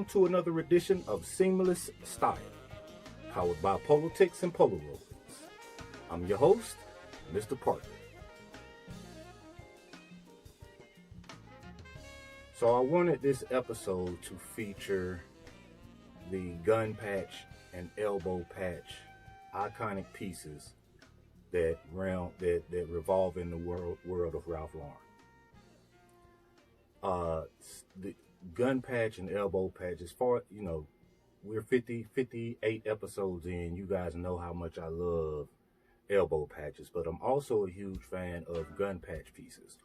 to another edition of Seamless Style, powered by Politics and Polaroids. I'm your host, Mr. Parker. So I wanted this episode to feature the gun patch and elbow patch iconic pieces that revolve in the world of Ralph Lauren. The gun patch and elbow patch, as far, we're 58 episodes in. You guys know how much I love elbow patches, but I'm also a huge fan of gun patch pieces.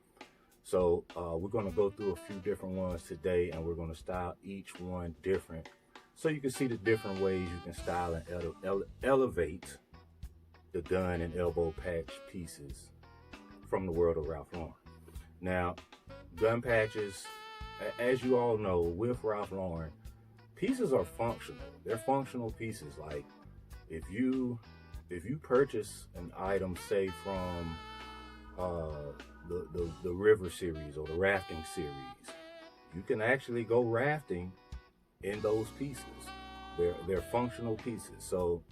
So we're going to go through a few different ones today, and we're going to style each one different so you can see the different ways you can style and elevate the gun and elbow patch pieces from the world of Ralph Lauren. Now, gun patches, as you all know, with Ralph Lauren, pieces are functional. They're functional pieces. Like if you purchase an item, say from the river series or the rafting series, you can actually go rafting in those pieces. They're functional pieces. So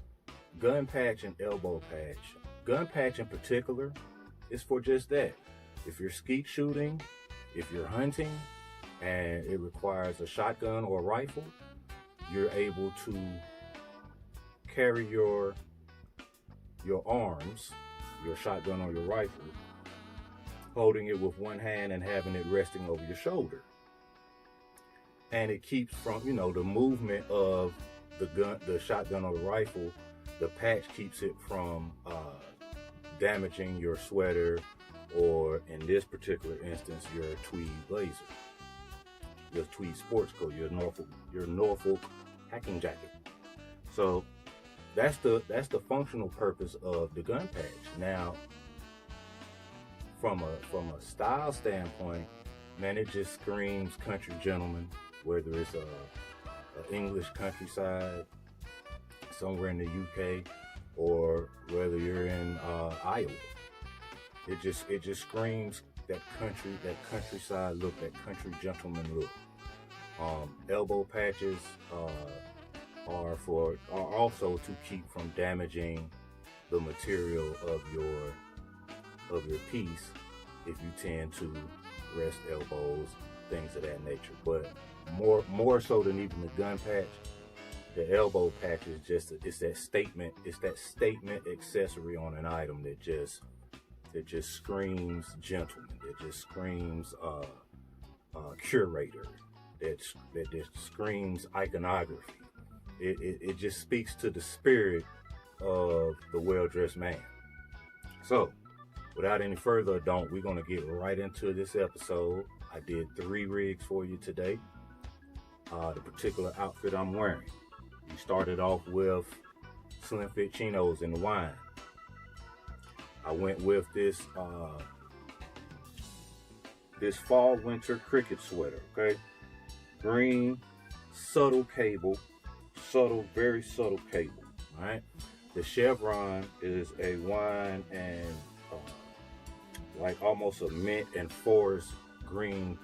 gun patch and elbow patch. Gun patch in particular is for just that. If you're skeet shooting, if you're hunting, and it requires a shotgun or a rifle, you're able to carry your arms, your shotgun or your rifle, holding it with one hand and having it resting over your shoulder. And it keeps from, the movement of the shotgun or the rifle. The patch keeps it from damaging your sweater, or in this particular instance, your tweed blazer, your tweed sports coat, your Norfolk hacking jacket. So that's the functional purpose of the gun patch. Now, from a style standpoint, man, it just screams country gentleman. Whether it's a English countryside somewhere in the UK, or whether you're in Iowa, it just screams that countryside look, that country gentleman look. Elbow patches are also to keep from damaging the material of your piece if you tend to rest elbows, things of that nature. But more so than even the gun patch, the elbow patch is it's that statement accessory on an item that just screams gentleman, that just screams curator, that just screams iconography. It just speaks to the spirit of the well-dressed man. So without any further ado, we're going to get right into this episode. I did 3 rigs for you today. The particular outfit I'm wearing. We started off with slim fit chinos in the wine. I went with this fall winter cricket sweater, okay? Green, subtle cable, very subtle cable, all right? The chevron is a wine and like almost a mint and forest green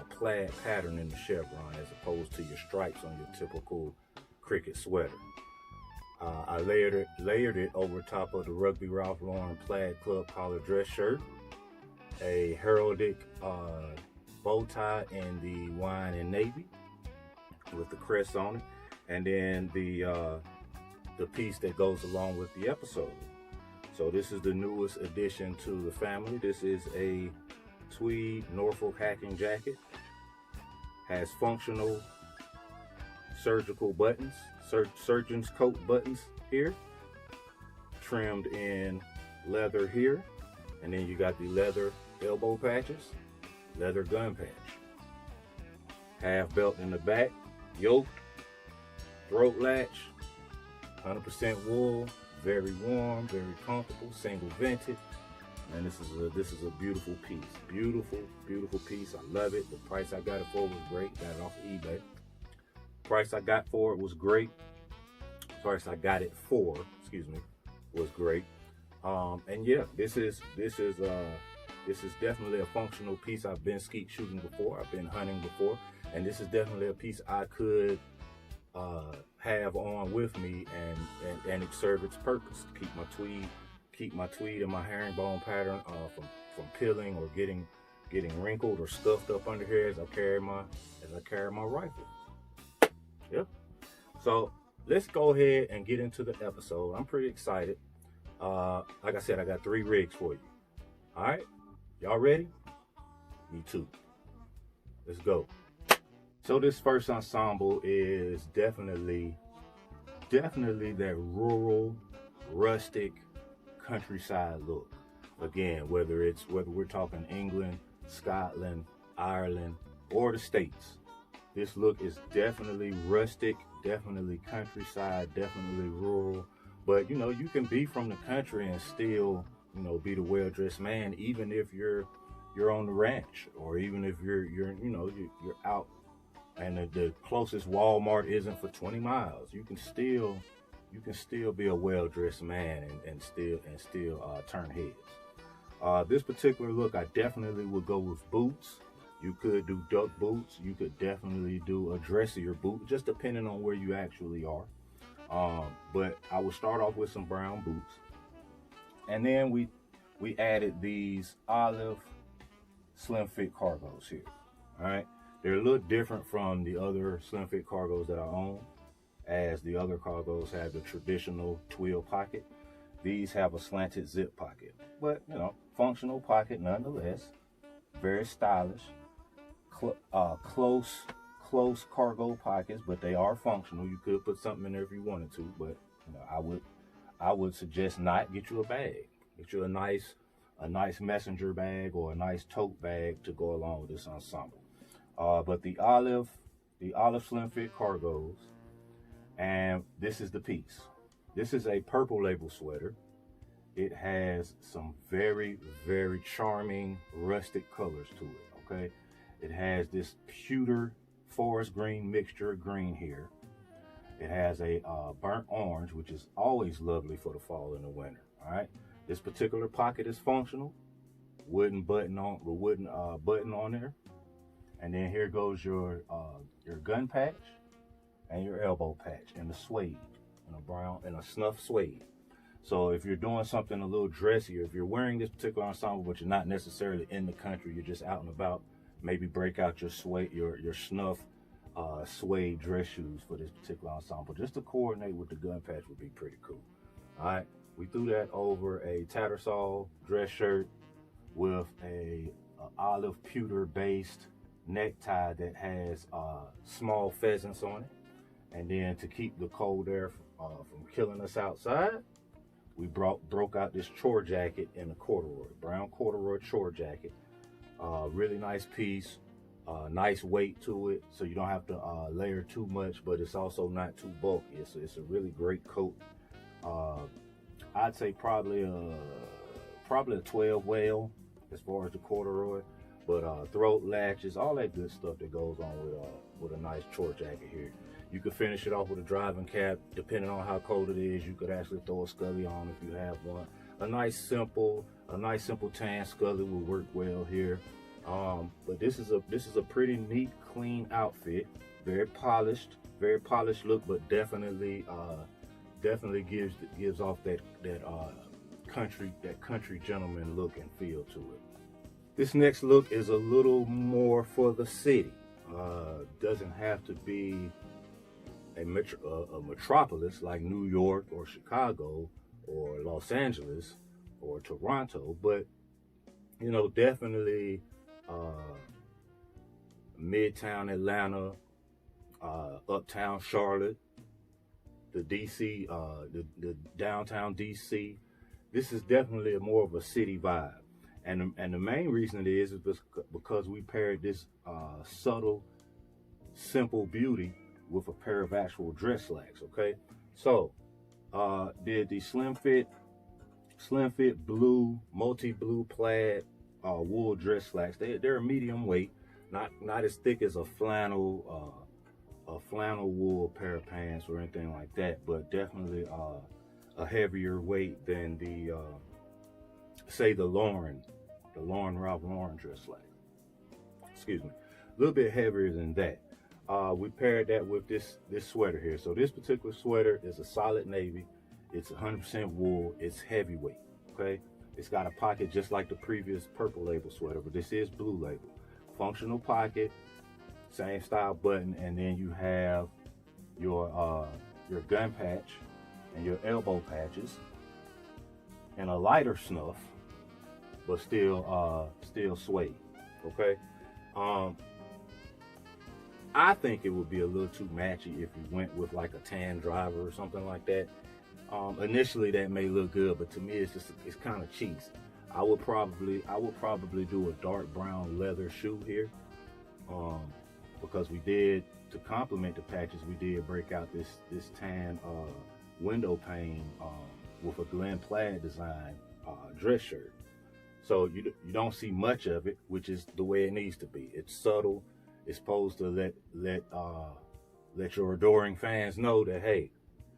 plaid pattern in the chevron, as opposed to your stripes on your typical cricket sweater. I layered it over top of the Rugby Ralph Lauren plaid club collar dress shirt, a heraldic bow tie in the wine and navy with the crest on it, and then the piece that goes along with the episode. So this is the newest addition to the family. This is a tweed Norfolk hacking jacket. Has functional surgical buttons, surgeon's coat buttons here, trimmed in leather here, and then you got the leather elbow patches, leather gun patch, half belt in the back, yoke, throat latch, 100% wool, very warm, very comfortable, single vented. And this is a beautiful piece. Beautiful piece. I love it. The price I got it for was great. Got it off of eBay. Price I got for it was great. Price I got it for, was great. And yeah, this is definitely a functional piece. I've been skeet shooting before. I've been hunting before, and this is definitely a piece I could have on with me, and it served its purpose to keep my tweed and my herringbone pattern from peeling or getting wrinkled or stuffed up under here as I carry my rifle. Yep. So let's go ahead and get into the episode. I'm pretty excited. Like I said, I got 3 rigs for you. All right, y'all ready? Me too. Let's go. So this first ensemble is definitely that rural, rustic, countryside look. Again, whether we're talking England, Scotland, Ireland, or the States, this look is definitely rustic, definitely countryside, definitely rural. But you know, you can be from the country and still, you know, be the well-dressed man, even if you're on the ranch, or even if you're out and the closest Walmart isn't for 20 miles. You can still be a well-dressed man and still turn heads. This particular look, I definitely would go with boots. You could do duck boots. You could definitely do a dressier boot, just depending on where you actually are. But I would start off with some brown boots, and then we added these olive slim fit cargos here. All right, they're a little different from the other slim fit cargos that I own, as the other cargos have the traditional twill pocket. These have a slanted zip pocket, but you know, functional pocket nonetheless. Very stylish. Close cargo pockets, but they are functional. You could put something in there if you wanted to, but you know, I would suggest not. Get you a bag. Get you a nice messenger bag or a nice tote bag to go along with this ensemble. But the olive slim fit cargos, and this is the piece. This is a purple label sweater. It has some very, very charming rustic colors to it. Okay, it has this pewter forest green mixture of green here. It has a burnt orange, which is always lovely for the fall and the winter. All right, this particular pocket is functional. Wooden button on there, and then here goes your gun patch and your elbow patch in the suede, in a snuff suede. So if you're doing something a little dressier, if you're wearing this particular ensemble, but you're not necessarily in the country, you're just out and about, maybe break out your snuff suede dress shoes for this particular ensemble, just to coordinate with the gun patch would be pretty cool. All right, we threw that over a Tattersall dress shirt with a olive pewter based necktie that has small pheasants on it, and then to keep the cold air from killing us outside, we broke out this chore jacket in a brown corduroy chore jacket. Really nice piece, nice weight to it, so you don't have to layer too much, but it's also not too bulky. It's a really great coat. I'd say probably a 12 wale as far as the corduroy, but throat latches, all that good stuff that goes on with a nice chore jacket here. You could finish it off with a driving cap. Depending on how cold it is, you could actually throw a scully on if you have one. A nice simple tan scully will work well here. But this is a pretty neat, clean outfit. Very polished look, but definitely gives off that country gentleman look and feel to it. This next look is a little more for the city. Doesn't have to be a metropolis like New York or Chicago or Los Angeles or Toronto, but you know, definitely Midtown Atlanta, Uptown Charlotte, the DC, the downtown DC. This is definitely more of a city vibe, and the main reason it is because we paired this subtle, simple beauty with a pair of actual dress slacks. Okay, so did the slim fit blue, multi-blue plaid wool dress slacks. They're a medium weight, not as thick as a flannel wool pair of pants or anything like that, but definitely a heavier weight than the say the Ralph Lauren dress slack. Excuse me, a little bit heavier than that. We paired that with this sweater here. So this particular sweater is a solid navy. It's 100% wool. It's heavyweight. Okay. It's got a pocket just like the previous purple label sweater, but this is blue label. Functional pocket, same style button, and then you have your gun patch and your elbow patches, and a lighter snuff, but still suede. Okay. I think it would be a little too matchy if you went with like a tan driver or something like that. Initially that may look good, but to me it's kind of cheesy. I would probably do a dark brown leather shoe here, because we did, to complement the patches, we did break out this tan window pane with a Glen plaid design dress shirt. So you don't see much of it, which is the way it needs to be. It's subtle. It's supposed to let your adoring fans know that, hey,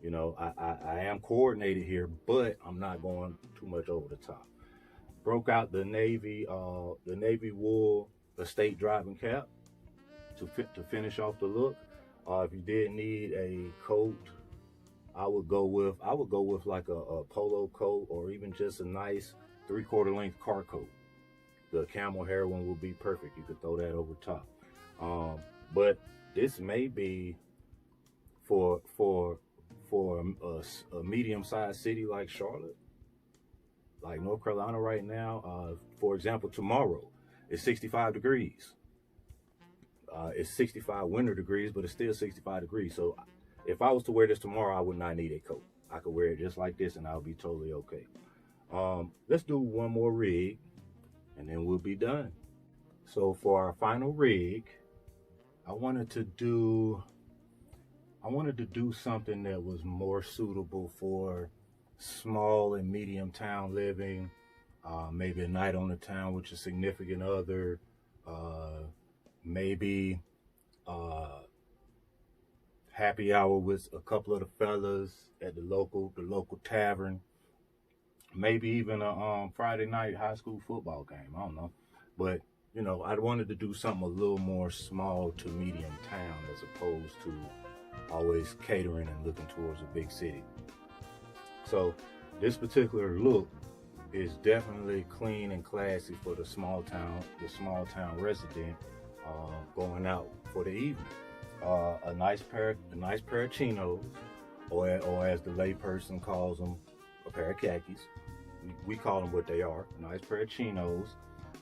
you know, I am coordinated here, but I'm not going too much over the top. Broke out the navy wool estate driving cap to finish off the look. If you did need a coat, I would go with like a polo coat, or even just a nice 3/4 length car coat. The camel hair one would be perfect. You could throw that over top. But this may be for a medium-sized city like Charlotte, like North Carolina right now. For example, tomorrow it's 65 degrees. It's 65 winter degrees, but it's still 65 degrees. So if I was to wear this tomorrow, I would not need a coat. I could wear it just like this and I'll be totally okay. Let's do one more rig and then we'll be done. So for our final rig, I wanted to do something that was more suitable for small and medium town living, maybe a night on the town with your significant other, maybe happy hour with a couple of the fellas at the local tavern, maybe even a Friday night high school football game. I don't know, but you know, I wanted to do something a little more small to medium town as opposed to always catering and looking towards a big city. So this particular look is definitely clean and classy for the small town resident going out for the evening. A nice pair of chinos, or as the layperson calls them, a pair of khakis. We call them what they are. A nice pair of chinos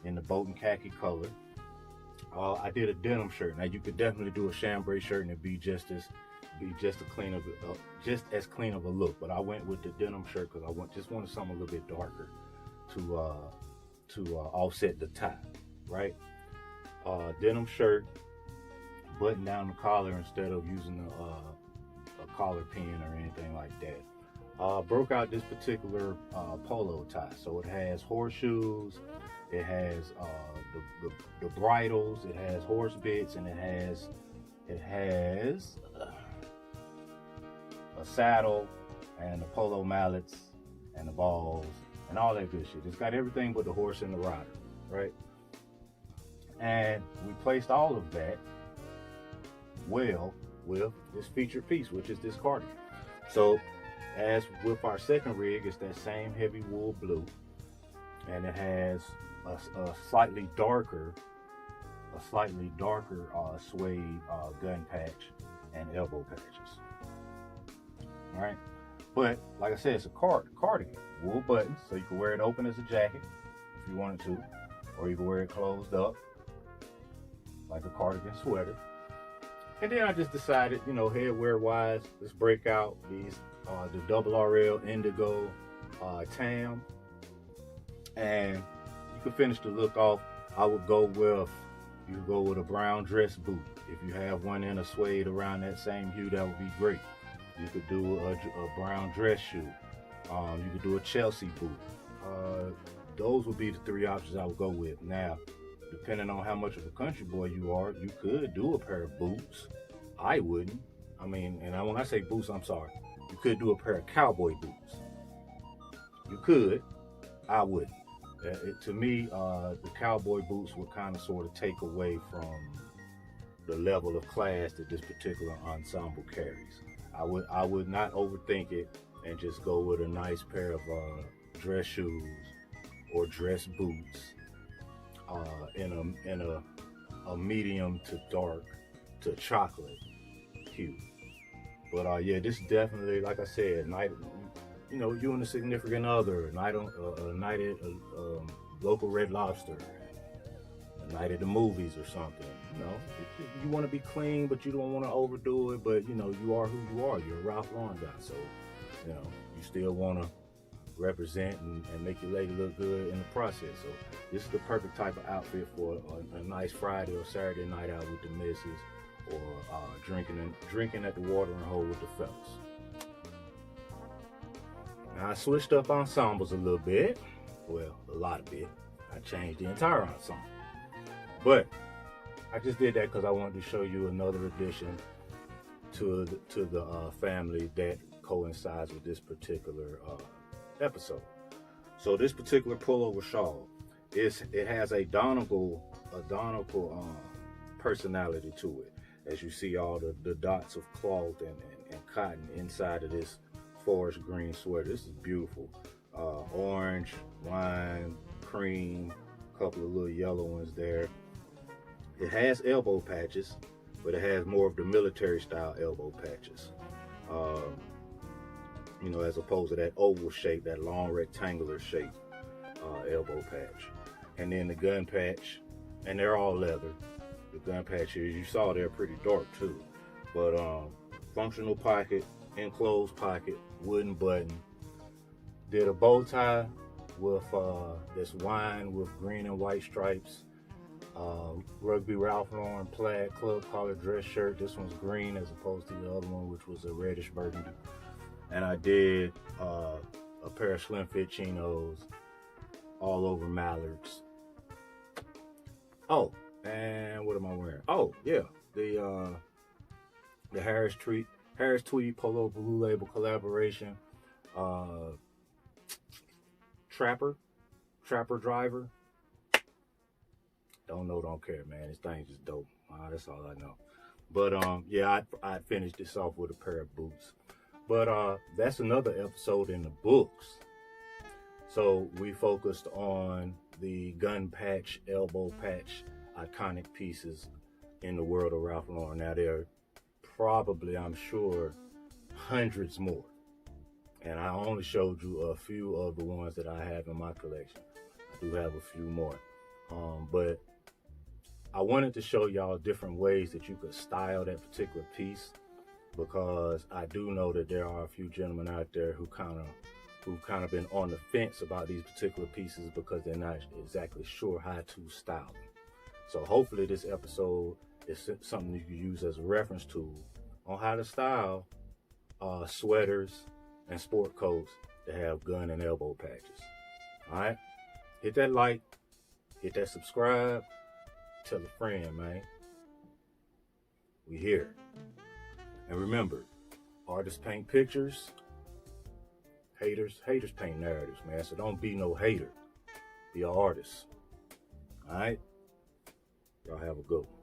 in the boat and khaki color. I did a denim shirt. Now you could definitely do a chambray shirt and it'd be just as clean of a look. But I went with the denim shirt because I just wanted something a little bit darker to offset the tie, right? Denim shirt, button down the collar instead of using a collar pin or anything like that. Broke out this particular polo tie, so it has horseshoes. It has the bridles, it has horse bits, and it has a saddle and the polo mallets and the balls and all that good shit. It's got everything but the horse and the rider, right? And we placed all of that well with this featured piece, which is this cardigan. So as with our second rig, it's that same heavy wool blue, and it has a slightly darker suede gun patch and elbow patches. All right, but like I said, it's a cardigan, wool buttons, so you can wear it open as a jacket if you wanted to, or you can wear it closed up like a cardigan sweater. And then I just decided, you know, headwear wise, let's break out these the double RL indigo tam, and you can finish the look off. I would go with a brown dress boot. If you have one in a suede around that same hue, that would be great. You could do a brown dress shoe. You could do a Chelsea boot. Those would be the three options I would go with. Now, depending on how much of a country boy you are, you could do a pair of boots. I wouldn't. I mean, and when I say boots, I'm sorry. You could do a pair of cowboy boots. You could. I wouldn't. To me, the cowboy boots would kind of sort of take away the level of class that this particular ensemble carries. I would not overthink it and just go with a nice pair of dress shoes or dress boots in a medium to dark to chocolate hue. But yeah, this definitely, like I said, night. You know, you and a significant other, a night at local Red Lobster, a night at the movies or something. You know, you want to be clean, but you don't want to overdo it. But you know, you are who you are. You're a Ralph Lauren guy, so you know you still want to represent and make your lady look good in the process. So this is the perfect type of outfit for a nice Friday or Saturday night out with the missus, or drinking at the watering hole with the fellas. Now I switched up ensembles a little bit. Well, a lot of bit. I changed the entire ensemble. But I just did that because I wanted to show you another addition to the family that coincides with this particular episode. So this particular pullover shawl, it has a Donegal personality to it. As you see all the dots of cloth and cotton inside of this forest green sweater. This is beautiful. Orange, wine, cream, a couple of little yellow ones there. It has elbow patches, but it has more of the military style elbow patches. You know, as opposed to that oval shape, that long rectangular shape elbow patch. And then the gun patch, and they're all leather. The gun patches, you saw, they're pretty dark too. But functional pocket, enclosed pocket, wooden button. Did a bow tie with this wine with green and white stripes. Rugby Ralph Lauren plaid club collar dress shirt. This one's green as opposed to the other one, which was a reddish burgundy. And I did a pair of slim fit chinos all over mallards. Oh, and what am I wearing? Oh yeah, the Harris Tweedy Polo Blue Label collaboration. Trapper Driver. Don't know, don't care, man. This thing's just dope. That's all I know. But yeah, I finished this off with a pair of boots. But that's another episode in the books. So we focused on the gun patch, elbow patch, iconic pieces in the world of Ralph Lauren. Now there are probably, I'm sure, hundreds more. And I only showed you a few of the ones that I have in my collection. I do have a few more. But I wanted to show y'all different ways that you could style that particular piece, because I do know that there are a few gentlemen out there who've kind of been on the fence about these particular pieces because they're not exactly sure how to style them. So hopefully this episode is something you can use as a reference tool on how to style sweaters and sport coats that have gun and elbow patches. All right, hit that like, hit that subscribe, tell a friend, man. We here. And remember, artists paint pictures, haters paint narratives, man. So don't be no hater. Be an artist. All right? Y'all have a good one.